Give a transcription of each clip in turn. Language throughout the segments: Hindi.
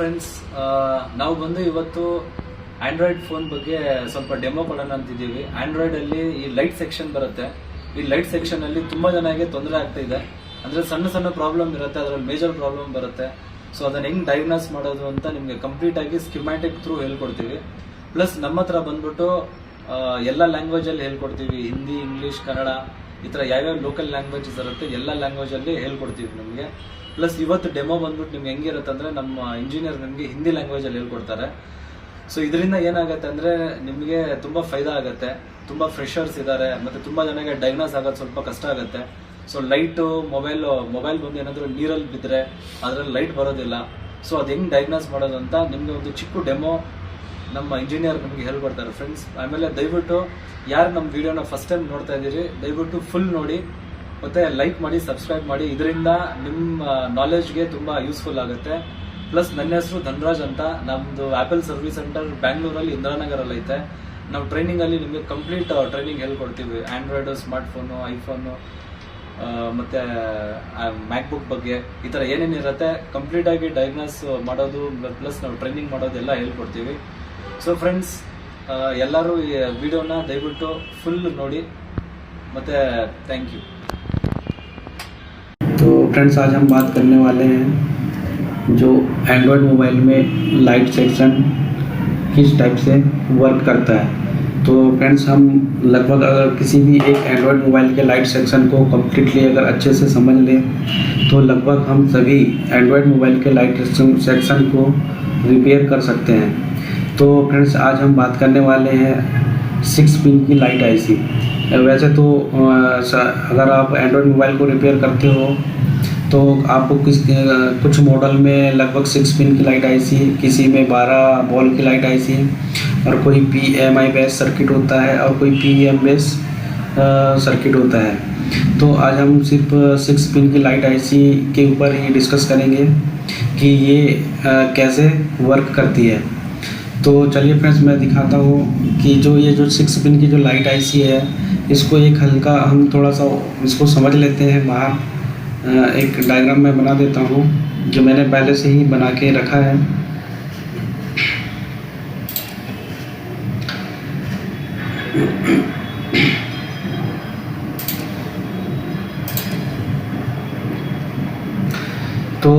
ಫ್ರೆಂಡ್ಸ್, ನಾವು ಬಂದು ಇವತ್ತು ಆಂಡ್ರಾಯ್ಡ್ ಫೋನ್ ಬಗ್ಗೆ ಸ್ವಲ್ಪ ಡೆಮೋ ಕೊಡೋಣ ಅಂತಿದ್ದೀವಿ. ಆಂಡ್ರಾಯ್ಡಲ್ಲಿ ಈ ಲೈಟ್ ಸೆಕ್ಷನ್ ಬರುತ್ತೆ. ಈ ಲೈಟ್ ಸೆಕ್ಷನಲ್ಲಿ ತುಂಬ ಜನಕ್ಕೆ ತೊಂದರೆ ಆಗ್ತಾ ಇದೆ. ಅಂದರೆ ಸಣ್ಣ ಸಣ್ಣ ಪ್ರಾಬ್ಲಮ್ ಇರುತ್ತೆ, ಅದರಲ್ಲಿ ಮೇಜರ್ ಪ್ರಾಬ್ಲಮ್ ಬರುತ್ತೆ. ಸೊ ಅದನ್ನು ಹೆಂಗೆ ಡಯಾಗ್ನೋಸ್ ಮಾಡೋದು ಅಂತ ನಿಮಗೆ ಕಂಪ್ಲೀಟಾಗಿ ಸ್ಕಿಮ್ಯಾಟಿಕ್ ಥ್ರೂ ಹೇಳ್ಕೊಡ್ತೀವಿ. ಪ್ಲಸ್ ನಮ್ಮ ಹತ್ರ ಬಂದ್ಬಿಟ್ಟು ಎಲ್ಲ ಲ್ಯಾಂಗ್ವೇಜಲ್ಲಿ ಹೇಳ್ಕೊಡ್ತೀವಿ. ಹಿಂದಿ, ಇಂಗ್ಲೀಷ್, ಕನ್ನಡ, ಈ ಥರ ಯಾವ್ಯಾವ ಲೋಕಲ್ ಲ್ಯಾಂಗ್ವೇಜಸ್ ಇರುತ್ತೆ ಎಲ್ಲ ಲ್ಯಾಂಗ್ವೇಜಲ್ಲಿ ಹೇಳ್ಕೊಡ್ತೀವಿ ನಿಮಗೆ. ಪ್ಲಸ್ ಇವತ್ತು ಡೆಮೋ ಬಂದ್ಬಿಟ್ಟು ನಿಮ್ಗೆ ಹೆಂಗಿರುತ್ತೆ ಅಂದರೆ ನಮ್ಮ ಇಂಜಿನಿಯರ್ ನಿಮಗೆ ಹಿಂದಿ ಲ್ಯಾಂಗ್ವೇಜಲ್ಲಿ ಹೇಳ್ಕೊಡ್ತಾರೆ. ಸೊ ಇದರಿಂದ ಏನಾಗುತ್ತೆ ಅಂದರೆ ನಿಮಗೆ ತುಂಬ ಫೈದಾ ಆಗುತ್ತೆ. ತುಂಬ ಫ್ರೆಷರ್ಸ್ ಇದ್ದಾರೆ ಮತ್ತು ತುಂಬ ಜನಕ್ಕೆ ಡಯಾಗ್ನೋಸ್ ಆಗೋದು ಸ್ವಲ್ಪ ಕಷ್ಟ ಆಗುತ್ತೆ. ಸೊ ಲೈಟು ಮೊಬೈಲ್ ಬಂದು ಏನಾದರೂ ನೀರಲ್ಲಿ ಬಿದ್ದರೆ ಅದರಲ್ಲಿ ಲೈಟ್ ಬರೋದಿಲ್ಲ. ಸೊ ಅದು ಹೆಂಗೆ ಡಯಾಗ್ನೋಸ್ ಮಾಡೋದು ಅಂತ ನಿಮಗೆ ಒಂದು ಚಿಕ್ಕ ಡೆಮೋ ನಮ್ಮ ಇಂಜಿನಿಯರ್ ನಮಗೆ ಹೇಳ್ಕೊಡ್ತಾರೆ ಫ್ರೆಂಡ್ಸ್. ಆಮೇಲೆ ದಯವಿಟ್ಟು ಯಾರು ನಮ್ಮ ವಿಡಿಯೋನ ಫಸ್ಟ್ ಟೈಮ್ ನೋಡ್ತಾ ಇದ್ದೀರಿ ದಯವಿಟ್ಟು ಫುಲ್ ನೋಡಿ ಮತ್ತು ಲೈಕ್ ಮಾಡಿ, ಸಬ್ಸ್ಕ್ರೈಬ್ ಮಾಡಿ. ಇದರಿಂದ ನಿಮ್ಮ ನಾಲೆಜ್ಗೆ ತುಂಬ ಯೂಸ್ಫುಲ್ ಆಗುತ್ತೆ. ಪ್ಲಸ್ ನನ್ನ ಹೆಸರು ಧನರಾಜ್ ಅಂತ. ನಮ್ಮದು ಆ್ಯಪಲ್ ಸರ್ವಿಸ್ ಸೆಂಟರ್ ಬ್ಯಾಂಗ್ಳೂರಲ್ಲಿ ಇಂದಿರಾನಗರಲ್ಲಿ ಐತೆ. ನಾವು ಟ್ರೈನಿಂಗಲ್ಲಿ ನಿಮಗೆ ಕಂಪ್ಲೀಟ್ ಟ್ರೈನಿಂಗ್ ಹೇಳ್ಕೊಡ್ತೀವಿ. ಆ್ಯಂಡ್ರಾಯ್ಡು, ಸ್ಮಾರ್ಟ್ಫೋನು, ಐಫೋನು ಮತ್ತು ಮ್ಯಾಕ್ಬುಕ್ ಬಗ್ಗೆ ಈ ಥರ ಏನೇನಿರುತ್ತೆ ಕಂಪ್ಲೀಟಾಗಿ ಡಯಾಗ್ನೋಸ್ ಮಾಡೋದು ಪ್ಲಸ್ ನಾವು ಟ್ರೈನಿಂಗ್ ಮಾಡೋದೆಲ್ಲ ಹೇಳ್ಕೊಡ್ತೀವಿ. ಸೊ ಫ್ರೆಂಡ್ಸ್, ಎಲ್ಲರೂ ಈ ವಿಡಿಯೋನ ದಯವಿಟ್ಟು ಫುಲ್ ನೋಡಿ ಮತ್ತು ಥ್ಯಾಂಕ್ ಯು. तो फ्रेंड्स, आज हम बात करने वाले हैं जो एंड्रॉयड मोबाइल में लाइट सेक्शन किस टाइप से वर्क करता है। तो फ्रेंड्स, हम लगभग अगर किसी भी एक एंड्रॉयड मोबाइल के लाइट सेक्शन को कम्प्लीटली अगर अच्छे से समझ लें तो लगभग हम सभी एंड्रॉयड मोबाइल के लाइट सेक्शन को रिपेयर कर सकते हैं। तो फ्रेंड्स, आज हम बात करने वाले हैं 6 पिन की लाइट आईसी। वैसे तो अगर आप एंड्रॉयड मोबाइल को रिपेयर करते हो तो आपको कुछ मॉडल में लगभग 6 पिन की लाइट आईसी, किसी में 12 बॉल की लाइट आईसी और कोई PMI बेस सर्किट होता है और कोई PEM बेस सर्किट होता है। तो आज हम सिर्फ 6 पिन की लाइट आईसी के ऊपर ही डिस्कस करेंगे कि ये कैसे वर्क करती है। तो चलिए फ्रेंड्स, मैं दिखाता हूँ कि ये जो 6 पिन की जो लाइट आईसी है इसको एक हल्का हम थोड़ा सा इसको समझ लेते हैं बाहर। एक डायग्राम मैं बना देता हूँ जो मैंने पहले से ही बना के रखा है। तो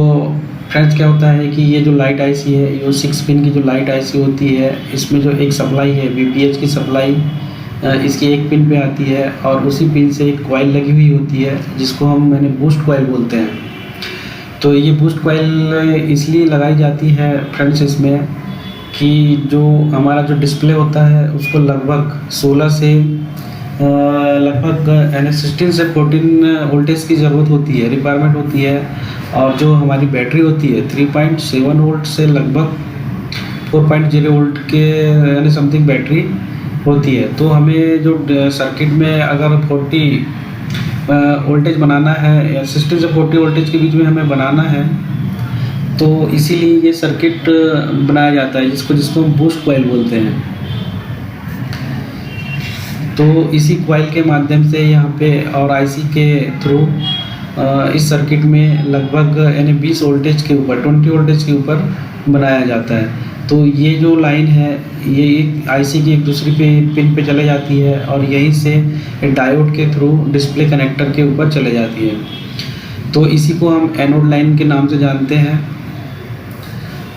फ्रेंड्स, क्या होता है कि ये जो लाइट आईसी है, ये 6 पिन की जो लाइट आईसी होती है इसमें जो एक सप्लाई है VPH की सप्लाई इसकी एक पिन पे आती है और उसी पिन से एक कॉइल लगी हुई होती है जिसको हम बूस्ट कॉइल बोलते हैं। तो ये बूस्ट कॉइल इसलिए लगाई जाती है फ्रेंड्स इसमें कि जो हमारा जो डिस्प्ले होता है उसको लगभग 16 से लगभग 16 से 14 वोल्टेज की ज़रूरत होती है, रिक्वायरमेंट होती है। और जो हमारी बैटरी होती है 3.7 वोल्ट से लगभग 4.0 वोल्ट के समथिंग बैटरी होती है। तो हमें जो सर्किट में अगर 40 वोल्टेज बनाना है या 60 से 40 वोल्टेज के बीच में हमें बनाना है तो इसीलिए ये सर्किट बनाया जाता है जिसको हम बूस्ट कॉइल बोलते हैं। तो इसी कॉइल के माध्यम से यहाँ पे और आईसी के थ्रू इस सर्किट में लगभग 20 वोल्टेज के ऊपर 20 वोल्टेज के ऊपर बनाया जाता है। तो ये जो लाइन है ये एक आईसी की एक दूसरी पिन पे चले जाती है और यहीं से डायोड के थ्रू डिस्प्ले कनेक्टर के ऊपर चले जाती है। तो इसी को हम एनोड लाइन के नाम से जानते हैं।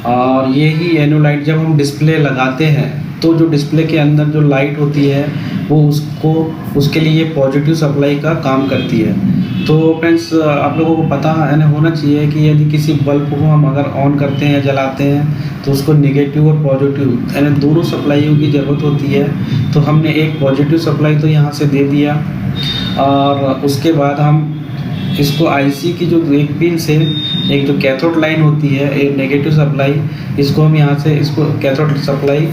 और यही एनोड लाइट जब हम डिस्प्ले लगाते हैं तो जो डिस्प्ले के अंदर जो लाइट होती है वो उसके लिए पॉजिटिव सप्लाई का काम करती है। तो फ्रेंड्स, आप लोगों को पता होना चाहिए कि यदि किसी बल्ब को हम अगर ऑन करते हैं, जलाते हैं तो उसको नेगेटिव और पॉजिटिव दोनों सप्लाइयों की ज़रूरत होती है। तो हमने एक पॉजिटिव सप्लाई तो यहाँ से दे दिया और उसके बाद हम इसको आईसी की जो एक पिन से एक जो कैथोड लाइन होती है, एक नेगेटिव सप्लाई, इसको हम यहाँ से इसको कैथोड सप्लाई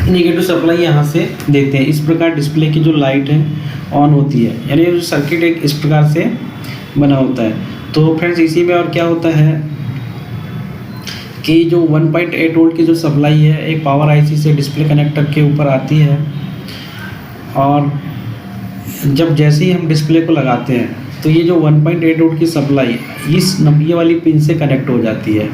नेगेटिव सप्लाई यहाँ से देते हैं। इस प्रकार डिस्प्ले की जो लाइट है ऑन होती है, यानी जो सर्किट एक इस प्रकार से बना होता है। तो फ्रेंड्स, इसी में और क्या होता है कि जो 1.8 वोल्ट की जो सप्लाई है एक पावर आईसी से डिस्प्ले कनेक्टर के ऊपर आती है और जब जैसे ही हम डिस्प्ले को लगाते हैं तो ये जो 1.8 वोल्ट की सप्लाई इस ये वाली पिन से कनेक्ट हो जाती है।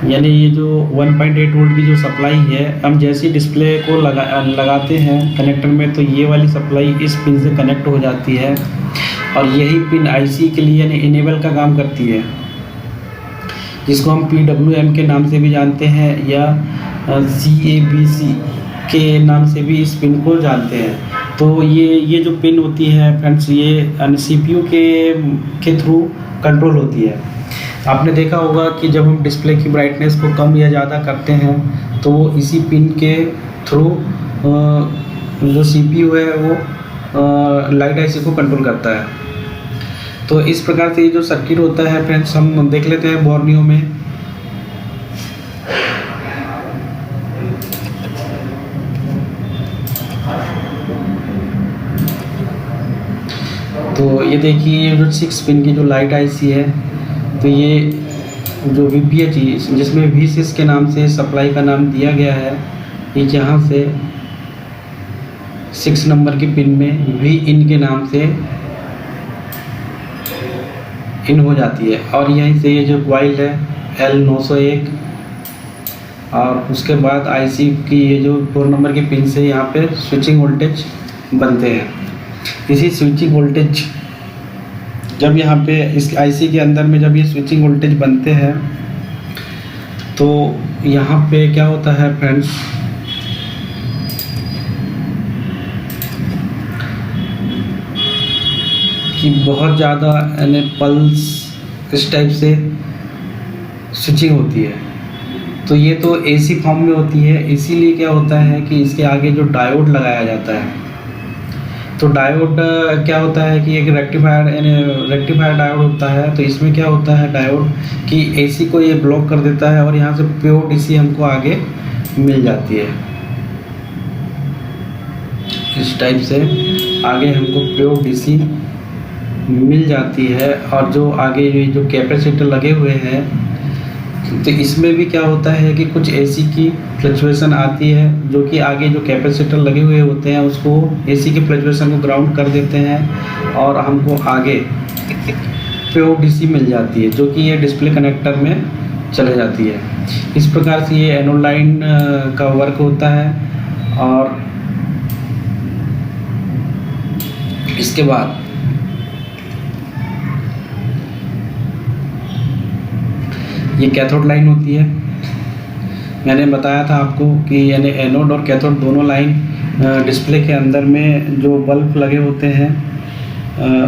यानी ये जो 1.8 वोल्ट की जो सप्लाई है, हम जैसे डिस्प्ले को लगाते हैं कनेक्टर में, तो ये वाली सप्लाई इस पिन से कनेक्ट हो जाती है और यही पिन आईसी के लिए यानी इनेबल का काम करती है, जिसको हम PWM के नाम से भी जानते हैं या CABC के नाम से भी इस पिन को जानते हैं। तो ये जो पिन होती है फ्रेंड्स, ये CPU के थ्रू कंट्रोल होती है। आपने देखा होगा कि जब हम डिस्प्ले की ब्राइटनेस को कम या ज़्यादा करते हैं तो वो इसी पिन के थ्रू जो CPU है वो लाइट आईसी को कंट्रोल करता है। तो इस प्रकार से ये जो सर्किट होता है फ्रेंड्स, हम देख लेते हैं बोर्नियो में। तो ये देखिए, ये जो 6 पिन की जो लाइट आईसी है, तो ये जो VPH जिसमें V6 के नाम से सप्लाई का नाम दिया गया है, ये यहाँ से 6 नंबर की पिन में Vin के नाम से इन हो जाती है और यहीं से ये जो कॉइल है L901 और उसके बाद आईसी की ये जो 4 नंबर की पिन से यहाँ पे स्विचिंग वोल्टेज बनते हैं। इसी स्विचिंग वोल्टेज जब यहाँ पे इस आईसी के अंदर में जब ये स्विचिंग वोल्टेज बनते हैं तो यहाँ पे क्या होता है फ्रेंड्स, कि बहुत ज़्यादा यानी पल्स इस टाइप से स्विचिंग होती है। तो ये तो AC फॉर्म में होती है, इसीलिए क्या होता है कि इसके आगे जो डायोड लगाया जाता है, तो डायोड क्या होता है कि एक रेक्टिफायर डायोड होता है। तो इसमें क्या होता है डायोड कि AC को ये ब्लॉक कर देता है और यहाँ से प्योर DC हमको आगे मिल जाती है। इस टाइप से आगे हमको प्योर DC मिल जाती है। और जो आगे जो कैपेसिटर लगे हुए हैं, तो इसमें भी क्या होता है कि कुछ AC की फ्लक्चुएशन आती है, जो कि आगे जो कैपेसिटर लगे हुए होते हैं उसको AC की फ्लक्चुएशन को ग्राउंड कर देते हैं और हमको आगे प्योर DC मिल जाती है, जो कि ये डिस्प्ले कनेक्टर में चले जाती है। इस प्रकार से ये एनोड लाइन का वर्क होता है। और इसके बाद ये कैथोड लाइन होती है। मैंने बताया था आपको कि यानी एनोड और कैथोड दोनों लाइन डिस्प्ले के अंदर में जो बल्ब लगे होते हैं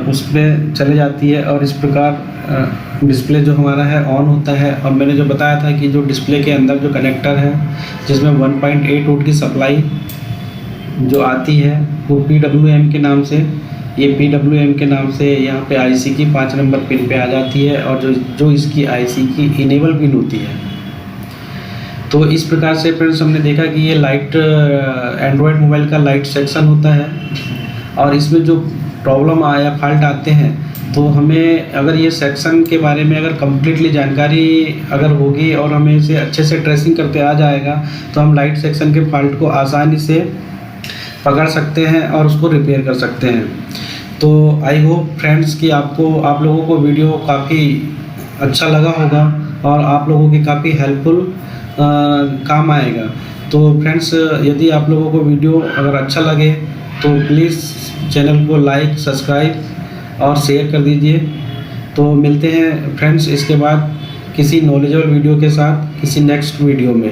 उस पर चले जाती है और इस प्रकार डिस्प्ले जो हमारा है ऑन होता है। और मैंने जो बताया था कि जो डिस्प्ले के अंदर जो कनेक्टर है जिसमें 1.8 वोल्ट की सप्लाई जो आती है वो PWM के नाम से, ये PWM के नाम से यहाँ पे आईसी की 5 नंबर पिन पे आ जाती है और जो इसकी आईसी की इनेबल पिन होती है। तो इस प्रकार से फ्रेंड्स हमने देखा कि ये लाइट एंड्रॉयड मोबाइल का लाइट सेक्शन होता है और इसमें जो प्रॉब्लम या फॉल्ट आते हैं तो हमें अगर ये सेक्शन के बारे में अगर कम्प्लीटली जानकारी अगर होगी और हमें इसे अच्छे से ट्रेसिंग करते आ जाएगा तो हम लाइट सेक्शन के फॉल्ट को आसानी से पकड़ सकते हैं और उसको रिपेयर कर सकते हैं। तो आई होप फ्रेंड्स कि आप लोगों को वीडियो काफ़ी अच्छा लगा होगा और आप लोगों की काफ़ी हेल्पफुल काम आएगा। तो फ्रेंड्स यदि आप लोगों को वीडियो अगर अच्छा लगे तो प्लीज़ चैनल को लाइक, सब्सक्राइब और शेयर कर दीजिए। तो मिलते हैं फ्रेंड्स इसके बाद किसी नॉलेजेबल वीडियो के साथ किसी नेक्स्ट वीडियो में।